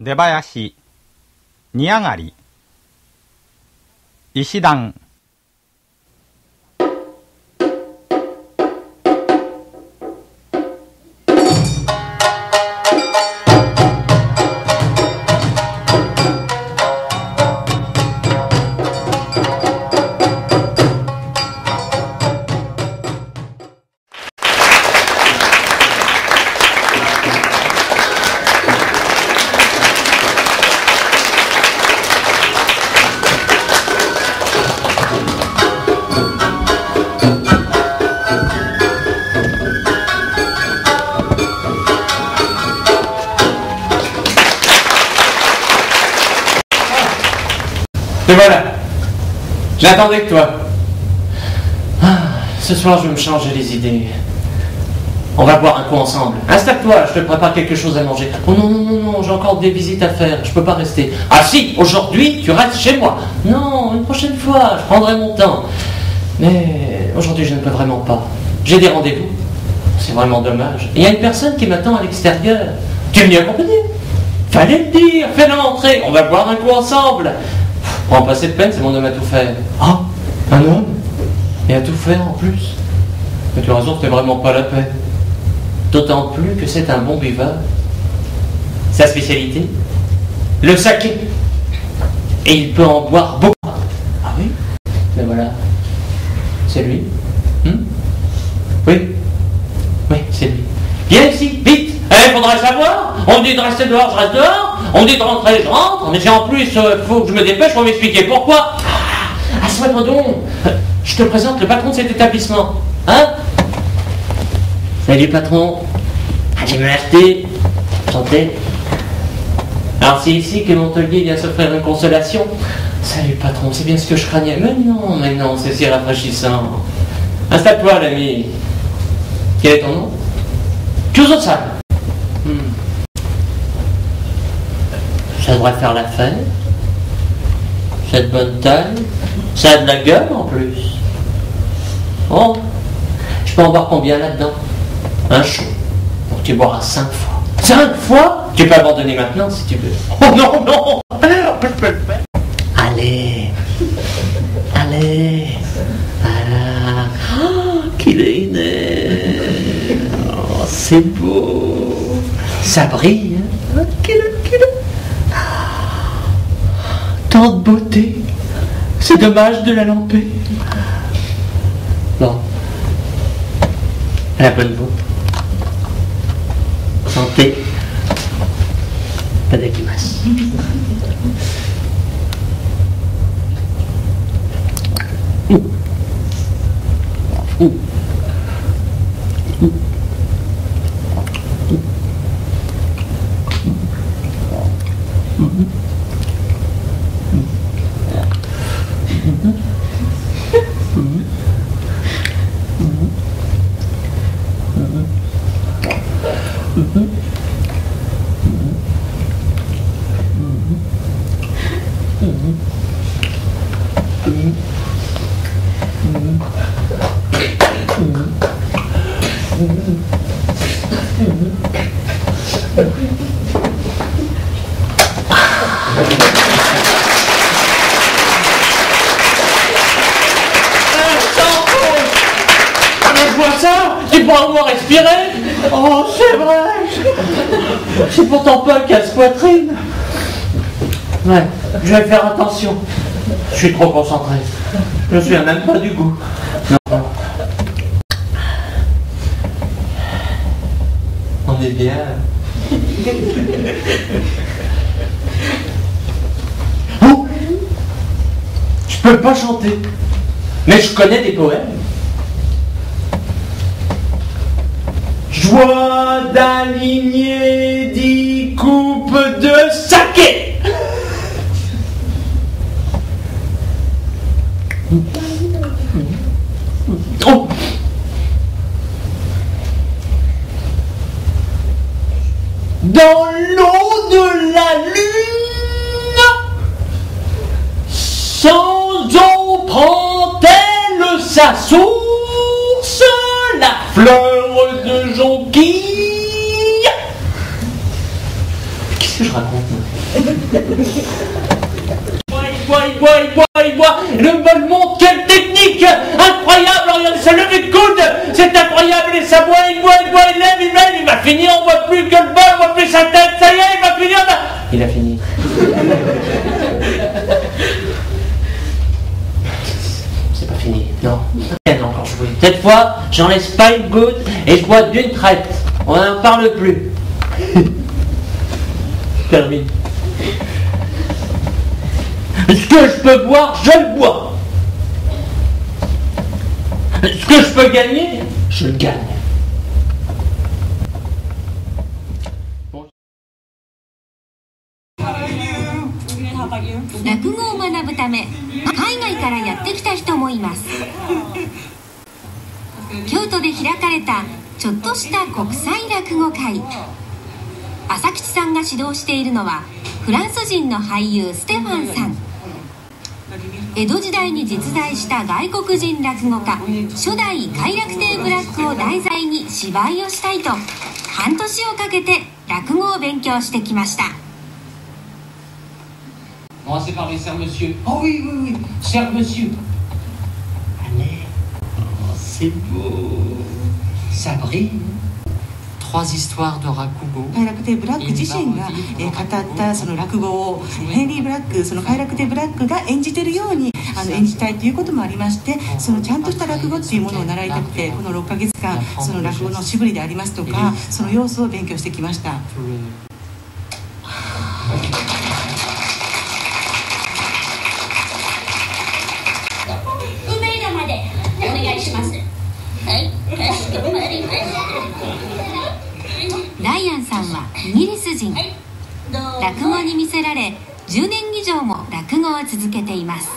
出囃子、煮上がり、石段。Et voilà, j'attendais que toi. Ce soir, je vais me changer les idées. On va boire un coup ensemble. Installe-toi, je te prépare quelque chose à manger. Oh non, non, non, non, j'ai encore des visites à faire, je peux pas rester. Ah si, aujourd'hui, tu restes chez moi. Non, une prochaine fois, je prendrai mon temps. Mais aujourd'hui, je ne peux vraiment pas. J'ai des rendez-vous. C'est vraiment dommage. Il y a une personne qui m'attend à l'extérieur. Tu veux m'y accompagner? Fallait le dire, fais-le entrer, on va boire un coup ensemble. Prends pas cette peine, c'est mon homme à tout faire. Ah, un homme? Et à tout faire en plus? Mais tu as raison, c'était vraiment pas la peine. D'autant plus que c'est un bon buveur. Sa spécialité? Le saké. Et il peut en boire beaucoup. Ah oui? Mais voilà. C'est lui. Oui. Oui, c'est lui. Viens ici, vite! Faudrait savoir. On me dit de rester dehors, je reste dehors. On me dit de rentrer, je rentre. Mais si en plus, faut que je me dépêche pour m'expliquer pourquoi. Assois-toi donc. Je te présente le patron de cet établissement. Hein? Salut patron. J'ai me acheté. Santé. Alors c'est ici que Montelier vient s'offrir une consolation. Salut patron, c'est bien ce que je craignais. Mais non, c'est si rafraîchissant. Installe-toi l'ami. Quel est ton nom? Kyuzo-san. Ça devrait faire l'affaire. Cette bonne taille. Ça a de la gueule en plus. Oh, je peux en boire combien là-dedans? Un chaud. Donc tu boiras 5 fois. 5 fois? Tu peux abandonner maintenant si tu veux. Oh non, non. Je peux le faire. Allez. Allez. Voilà. Oh, qu'il est inné. Oh, c'est beau. Ça brille. Hein? Qu'il tant de beauté. C'est dommage de la lamper. Bon. À la bonne boue. Santé. Tadakimasu. Tu pourras au moins respirer. Oh, c'est vrai. C'est pourtant pas le casse-poitrine. Ouais, je vais faire attention. Je suis trop concentré. Je ne me souviens même pas du goût. Non. On est bien. Oh, je peux pas chanter. Mais je connais des poèmes. Joie d'aligner 10 coupes de saké. Oh. Dans l'eau de la lune, sans eau prend-elle sa source, la fleur de jonquille. Qu'est-ce Qu'est-ce que je raconte il boit. Le monte, quelle technique incroyable. Regardez, ça lever de coude. C'est incroyable. Et ça boit, il lève. Il va finir. On voit plus que le bol, on voit plus sa tête. Ça y est, il va finir. Il a fini. C'est pas fini. Non. Il y en a encore joué. Cette fois, j'en laisse pas une goutte et je bois d'une traite. On n'en parle plus. Termine. Ce que je peux boire, je le bois. Ce que je peux gagner, je le gagne. 落語を学ぶため海外からやってきた人もいます。京都で開かれたちょっとした国際落語会。朝吉さんが指導しているのはフランス人の俳優ステファンさん。江戸時代に実在した外国人落語家初代偕楽亭ブラックを題材に芝居をしたいと半年をかけて落語を勉強してきました。On va se parler, cher monsieur. Oh oui, cher monsieur. Allez, c'est beau. Ça brille. 3 histoires de Rakugo. 偕楽亭ブラック自身が語ったその落語をヘンリー・ブラック、その偕楽亭ブラックが演じてるように演じたいということもありまして、そのちゃんとした落語っていうものを習いたくて、この6ヶ月間その落語のしぶりでありますとか、その様子を勉強してきました。梅田までお願いします。はい、かしこまりました。ライアンさんはイギリス人。落語に魅せられ10年以上も落語を続けています。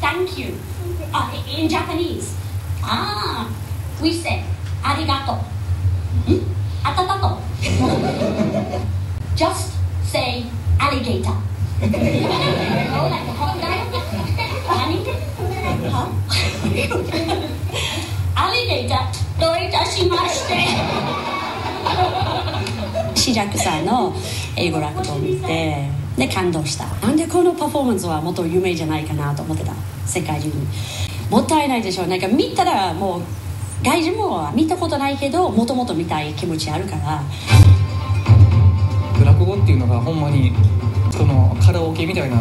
Thank you. In Japanese. We say ありがとう。あたたと。Just say alligator. Alligator どういたしまして。志らくさんの英語落語を見てで感動した。なんでこのパフォーマンスはもっと有名じゃないかなと思ってた。世界中にもったいないでしょ。なんか見たらもう外人も見たことないけどもともと見たい気持ちあるから。落語っていうのがほんまにそのカラオケみたいな、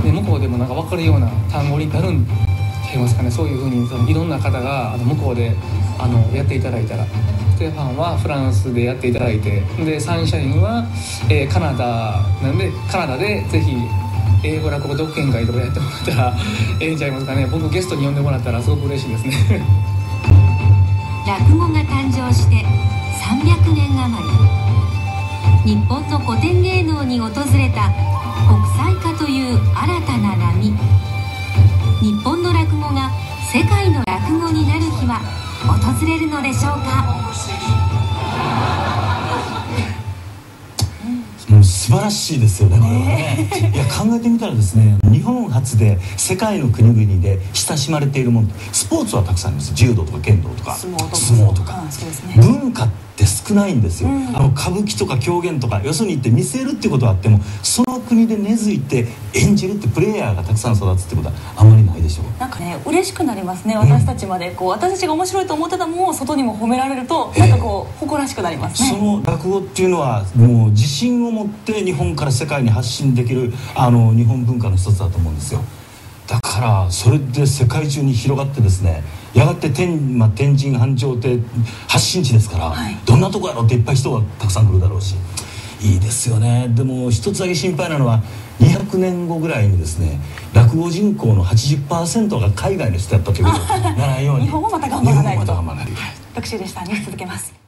で向こうでもなんか分かるような単語になるんちゃいますかね。そういうふうにそのいろんな方が向こうでやっていただいたら、ステファンはフランスでやっていただいて、でサンシャインは、カナダなんでカナダでぜひ英語落語独演会とかやってもらったらええんちゃいますかね。僕ゲストに呼んでもらったらすごく嬉しいですね。落語が誕生して300年余り、日本の古典芸能に訪れた国際化という新たな波。日本の落語が世界の落語になる日は訪れるのでしょうか。もう素晴らしいですよね、これはね。いや考えてみたらですね、日本初で世界の国々で親しまれているもの、スポーツはたくさんあります。柔道とか剣道とか相撲とか、そうですね、文化って少ないんですよ。歌舞伎とか狂言とか、よそに行って見せるってことはあっても、その国で根付いて演じるってプレイヤーがたくさん育つってことはあんまりないでしょう。なんかね、嬉しくなりますね。私たちまで私たちが面白いと思ってたものを外にも褒められると、なんか誇らしくなりますね。その落語っていうのはもう自信を持って日本から世界に発信できる日本文化の一つだと思うんですよ。だからそれで世界中に広がってですね、やがて天神繁昌って発信地ですから、どんなとこやろうっていっぱい人がたくさん来るだろうし、いいですよね。でも一つだけ心配なのは200年後ぐらいにですね、落語人口の 80% が海外の人だったということにならないように日本もまた頑張らないと。日本もまた頑張らないと。特集でした。ニュース続けます。